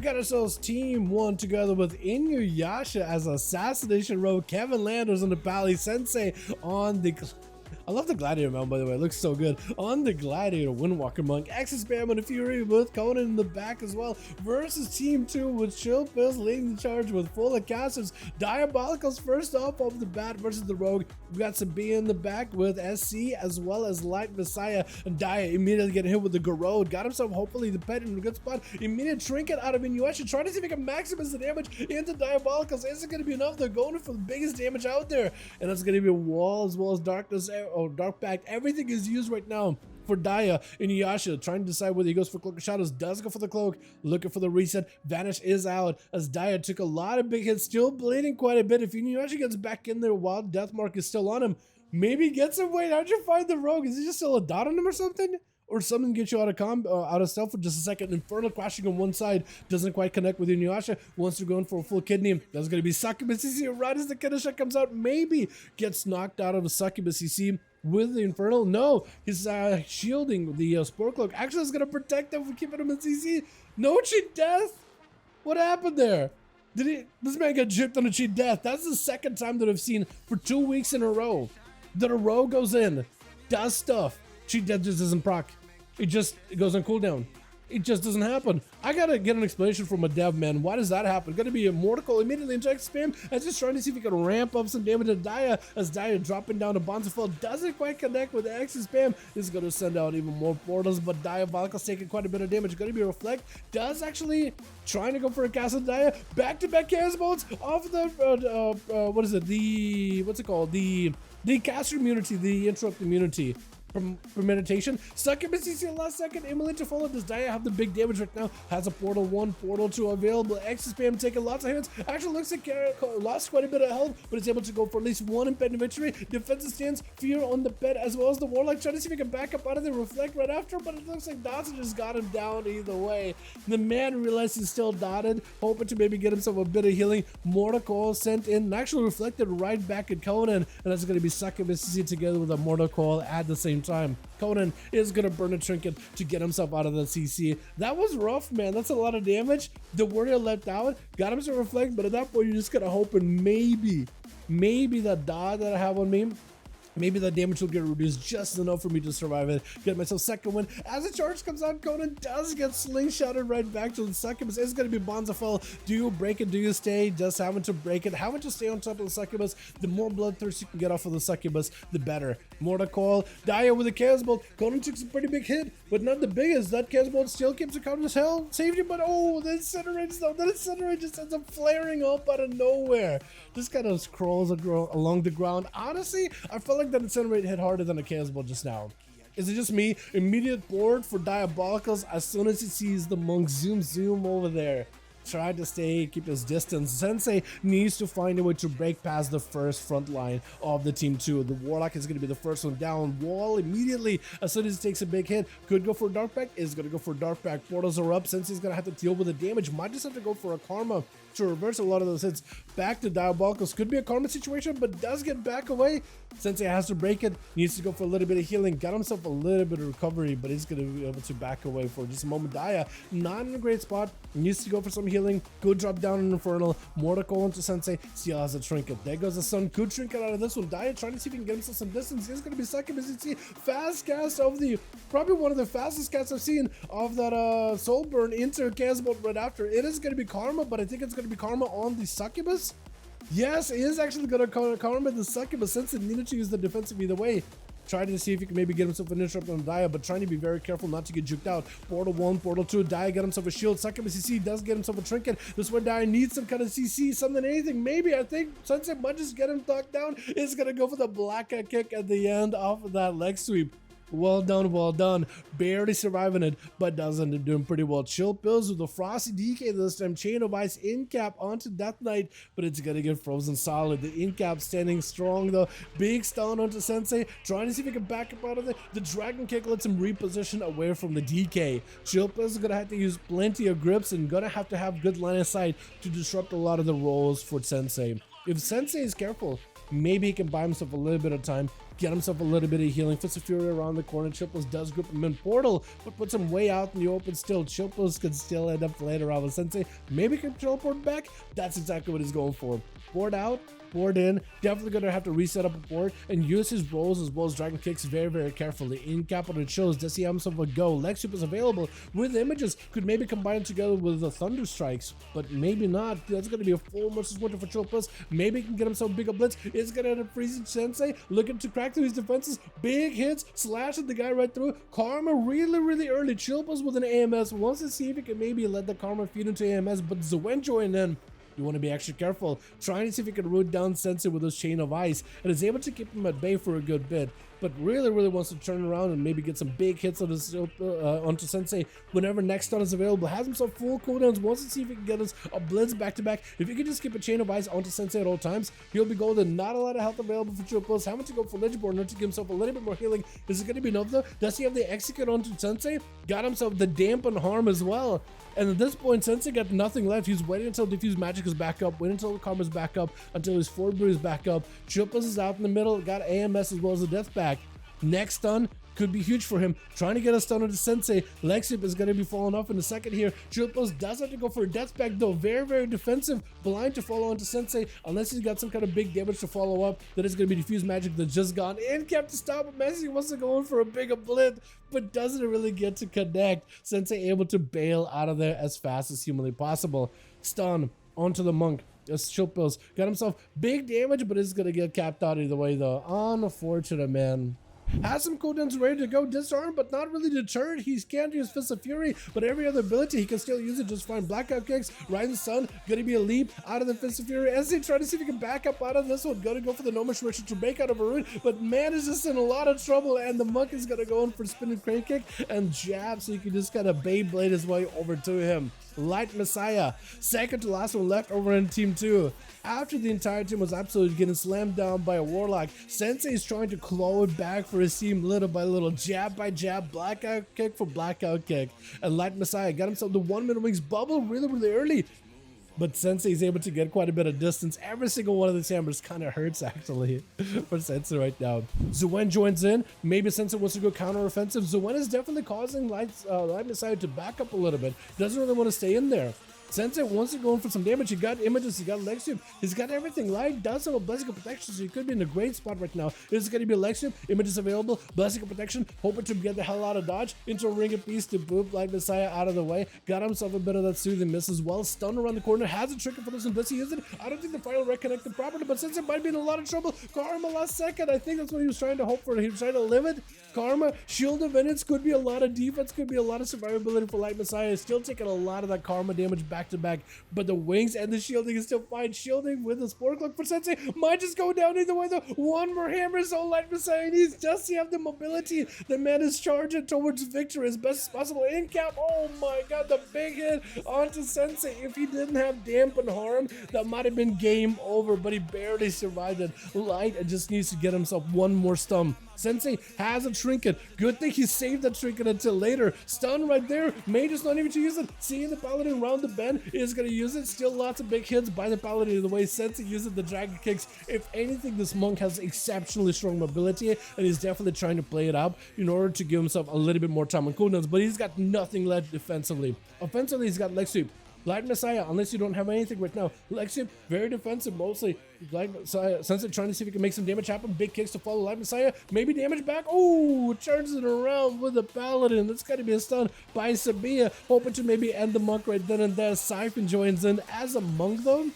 got ourselves Team 1 together with Inuyasha as Assassination Rogue, Kevin Landers on the Pally, Sensei on the... I love the Gladiator mount, by the way. It looks so good. On the Gladiator, Windwalker Monk, Axis Spam and a Fury with Conan in the back as well. Versus Team 2 with Chill Pills leading the charge with full of casters. Diabolicals first off the bat versus the Rogue. We got Sabine in the back with SC as well as Light Messiah. And Dia immediately getting hit with the Garrod. Got himself hopefully the pet in a good spot. Immediate trinket out of Inuyasha. Trying to see if he can maximize the damage into Diabolicals. Isn't going to be enough. They're going for the biggest damage out there. And that's going to be a wall as well as darkness. Dark Pact, everything is used right now for Dia. Inuyasha trying to decide whether he goes for Cloak of Shadows, does go for the cloak, looking for the reset. Vanish is out as Dia took a lot of big hits, still bleeding quite a bit. If Inuyasha gets back in there while Death Mark is still on him, maybe get some weight. How'd you find the Rogue? Is he just still a dot on him or something? Or something gets you out of stealth for just a second. Infernal crashing on one side, doesn't quite connect with Inuyasha, wants to go in for a full kidney. That's going to be Succubus CC right as the kidney shot comes out. Maybe gets knocked out of a Succubus CC with the Infernal. No, he's shielding the Spore Cloak. Actually, it's going to protect him for keeping him in CC. No cheat death? What happened there? This man got gypped on a cheat death. That's the second time that I've seen for 2 weeks in a row that a row goes in, does stuff, cheat death just doesn't proc. It goes on cooldown. It just doesn't happen. I gotta get an explanation from a dev, man. Why does that happen? Gonna be a Mortical immediately inject spam. I'm just trying to see if he can ramp up some damage to Dia as Dia dropping down to Bonzafell. Doesn't quite connect with the X spam. This is gonna send out even more portals, but Diabolical's taking quite a bit of damage. Gonna be Reflect. Does actually trying to go for a cast on Dia. Back-to-back cannonballs off the what is it? What's it called? The caster immunity, the interrupt immunity. From meditation. Succubus CC last second. Emily to follow. Does Dia have the big damage right now? Has a portal 1, portal 2 available. X spam taking lots of hits. Actually looks like lost quite a bit of health, but it's able to go for at least one impending victory. Defensive stance, fear on the pet as well as the Warlock. Trying to see if he can back up out of the Reflect right after, but it looks like Dotson just got him down either way. The man realized he's still dotted, hoping to maybe get himself a bit of healing. Mortal sent in and actually reflected right back at Conan, and that's going to be Succubus CC together with a Mortal at the same time. Conan is gonna burn a trinket to get himself out of the CC. That was rough, man. That's a lot of damage. The warrior left out, got him to reflect, but at that point you're just gonna hope and maybe that dot that I have on me, maybe that damage will get reduced just enough for me to survive it. Get myself second win. As the charge comes out, Conan does get slingshotted right back to the Succubus. It's going to be Bonzafell. Do you break it? Do you stay? Just having to break it. Having to stay on top of the Succubus. The more bloodthirst you can get off of the Succubus, the better. Mortal, Dia with a Chaos Bolt. Conan took some pretty big hit, but not the biggest. That Chaos Bolt still keeps the count as hell. Saved him, but oh, the Incinerate though. That Incinerate just ends up flaring up out of nowhere. Just kind of scrolls along the ground. Honestly, I felt like that Incinerate hit harder than a Chaos Bolt just now. Is it just me? Immediate board for Diabolicals as soon as he sees the monk zoom over there. Try to keep his distance. Sensei needs to find a way to break past the first front line of the team 2. The Warlock is going to be the first one down. Wall immediately as soon as he takes a big hit. Could go for Dark Pact, is going to go for Dark Pact. Portals are up. Sensei's going to have to deal with the damage. Might just have to go for a Karma to reverse a lot of those hits. Back to Diabolicals. Could be a Karma situation, but does get back away. Sensei has to break it. Needs to go for a little bit of healing. Got himself a little bit of recovery, but he's going to be able to back away for just a moment. Dia, not in a great spot. Needs to go for some healing. Could drop down an Infernal. Mortal into Sensei. Still has a trinket. There goes the sun. Could trinket out of this one. Dia trying to see if he can get himself some distance. He's going to be Succubus. You see, fast cast of probably one of the fastest casts I've seen of that Soul Burn into Chaos Bolt right after. It is going to be Karma, but I think it's going to be Karma on the Succubus. Yes, it is actually going to Karma the Succubus since it needed to use the defensive either way. Trying to see if he can maybe get himself an interrupt on Dia, but trying to be very careful not to get juked out. Portal 1, Portal 2, Dia get himself a shield. Succubus CC does get himself a trinket. This one Dia needs some kind of CC, something, anything. Maybe, I think Sensei might just get him knocked down. It's going to go for the black kick at the end off of that leg sweep. Well done, well done. Barely surviving it, but does end up doing pretty well. Chill Pills with a Frosty DK this time. Chain of Ice in cap onto Death Knight, but it's gonna get frozen solid. The in cap standing strong though. Big stun onto Sensei, trying to see if he can back up out of it. The Dragon Kick lets him reposition away from the DK. Chill Pills is gonna have to use plenty of grips and gonna have to have good line of sight to disrupt a lot of the rolls for Sensei. If Sensei is careful, maybe he can buy himself a little bit of time. get himself a little bit of healing. Fist of Fury around the corner. Chilpos does grip him in portal, but puts him way out in the open still. Chilpos could still end up later on with Sensei. Maybe can teleport back. That's exactly what he's going for. Board out, board in. Definitely gonna have to reset up a board and use his rolls as well as dragon kicks very carefully. In capital it shows, does he have himself a go? Lexup is available with images, could maybe combine together with the thunder strikes, but maybe not. That's gonna be a full versus winter for Chilpos. Maybe he can get himself a bigger blitz. It's gonna end up freezing Sensei, looking to crack through his defenses. Big hits, slashing the guy right through. Karma really early. Chilpos with an AMS wants to see if he can maybe let the Karma feed into AMS, but Zuen joined in. You want to be extra careful, trying to see if he can root down Sensei with his chain of ice, and is able to keep him at bay for a good bit, but really wants to turn around and maybe get some big hits on his, onto Sensei whenever next stun is available. Has himself full cooldowns, wants to see if he can get us a blitz back to back. If he can just keep a chain of ice onto Sensei at all times, he'll be golden. Not a lot of health available for Chilpos. Having to go for Ledgeborn to give himself a little bit more healing. Is it going to be enough though? Does he have the execute onto Sensei? Got himself the dampen harm as well. And at this point, Sensei got nothing left. He's waiting until Diffuse Magic is back up, waiting until the Karma's back up, until his Forward Brew is back up. Chilpos is out in the middle, got AMS as well as the Death back. Next stun could be huge for him. Trying to get a stun on the Sensei. Lexip is going to be falling off in a second here. Chilpos does have to go for a death back though. Very defensive. Blind to follow onto Sensei unless he's got some kind of big damage to follow up. That is going to be Diffuse Magic that just gone in. Kept to stop him. Messi wants to go in for a bigger blitz, but doesn't really get to connect. Sensei able to bail out of there as fast as humanly possible. Stun onto the monk. Chilpos got himself big damage, but is going to get capped out either way though. Unfortunate, man. Has some cooldowns ready to go, disarm, but not really deterred. He can't use Fist of Fury, but every other ability he can still use it just fine. Blackout kicks, Rising Sun, gonna be a leap out of the Fist of Fury. As they try to see if he can back up out of this one, gonna go for the Nomish Richard to break out of a root, but man is just in a lot of trouble, and the monk is gonna go in for spinning crane kick and jab, so you can just kind of Beyblade his way over to him. Light Messiah, second to last one left over in Team 2. After the entire team was absolutely getting slammed down by a Warlock, Sensei is trying to claw it back for his team little by little, jab by jab, blackout kick for blackout kick. And Light Messiah got himself the 1 minute wings bubble really early. But Sensei is able to get quite a bit of distance. Every single one of these hammers kind of hurts actually for Sensei right now. Zuen joins in. Maybe Sensei wants to go counter-offensive. Zuen is definitely causing Light Messiah to back up a little bit. Doesn't really want to stay in there. Sensei wants to go in for some damage. He got images, he got Lexium, he's got everything. Light does have a Blessing of Protection, so he could be in a great spot right now. It's going to be Lexium, images available, Blessing of Protection, hoping to get the hell out of dodge, into a Ring of Peace to boop Light Messiah out of the way. Got himself a bit of that soothing miss as well. Stun around the corner, has a trigger for this one. Does he use it? I don't think the final Rec connected properly, but Sensei might be in a lot of trouble. Karma last second, I think that's what he was trying to hope for. He was trying to limit Karma. Shield of Vengeance could be a lot of defense, could be a lot of survivability for Light Messiah. Still taking a lot of that Karma damage back to back. But the wings and the shielding is still fine. Shielding with the Spore Cloak for Sensei might just go down either way though. One more hammer is all Light Messiah needs just to have the mobility. The man is charging towards victory as best as possible. In cap, oh my god, the big hit onto Sensei. If he didn't have dampen harm, that might have been game over, but he barely survived it. Light just needs to get himself one more stun. Sensei has a trinket. Good thing he saved that trinket until later. Stun right there. Mage is not even to use it. Seeing the paladin round the bend is going to use it. Still lots of big hits by the paladin. The way Sensei uses the dragon kicks. If anything, this monk has exceptionally strong mobility, and he's definitely trying to play it up in order to give himself a little bit more time on cooldowns, but he's got nothing left defensively. Offensively, he's got leg sweep. Light Messiah, unless you don't have anything right now. Lexium, very defensive mostly. Light Messiah, Sensei trying to see if he can make some damage happen. Big kicks to follow Light Messiah. Maybe damage back. Oh, turns it around with the Paladin. That's got to be a stun by Sabia. Hoping to maybe end the monk right then and there. Siphon joins in. As a monk though,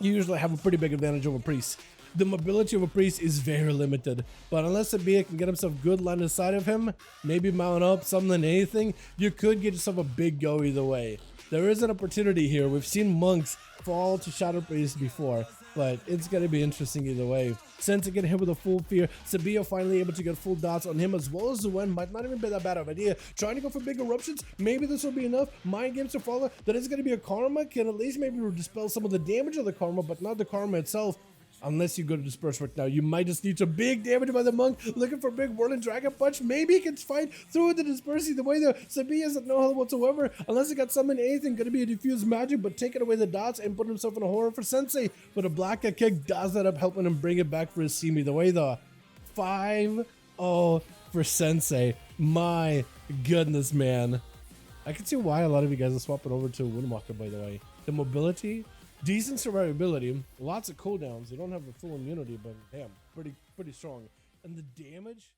you usually have a pretty big advantage over priest. The mobility of a priest is very limited, but unless Sabia can get himself good line inside of him, maybe mount up something, anything, you could get yourself a big go either way. There is an opportunity here. We've seen monks fall to Shadow Priest before, but it's going to be interesting either way. Sensei getting hit with a full fear. Sabia finally able to get full dots on him as well as Zuen. Might not even be that bad of an idea. Trying to go for big eruptions. Maybe this will be enough. Mind games to follow. That is going to be a Karma. Can at least maybe dispel some of the damage of the Karma, but not the Karma itself. Unless you go to Disperse right now, you might just need some big damage by the monk. Looking for big Whirling Dragon Punch. Maybe he can fight through the Disperse the way the Sabia doesn't know how whatsoever. Unless he got summoned anything, gonna be a Diffuse Magic, but taking away the dots and put himself in a horror for Sensei. But a Black Kick does that up, helping him bring it back for his team either way though. 5-0 for Sensei. My goodness, man. I can see why a lot of you guys are swapping over to Windwalker, by the way. The mobility, decent survivability, lots of cooldowns. They don't have a full immunity, but damn, pretty strong. And the damage.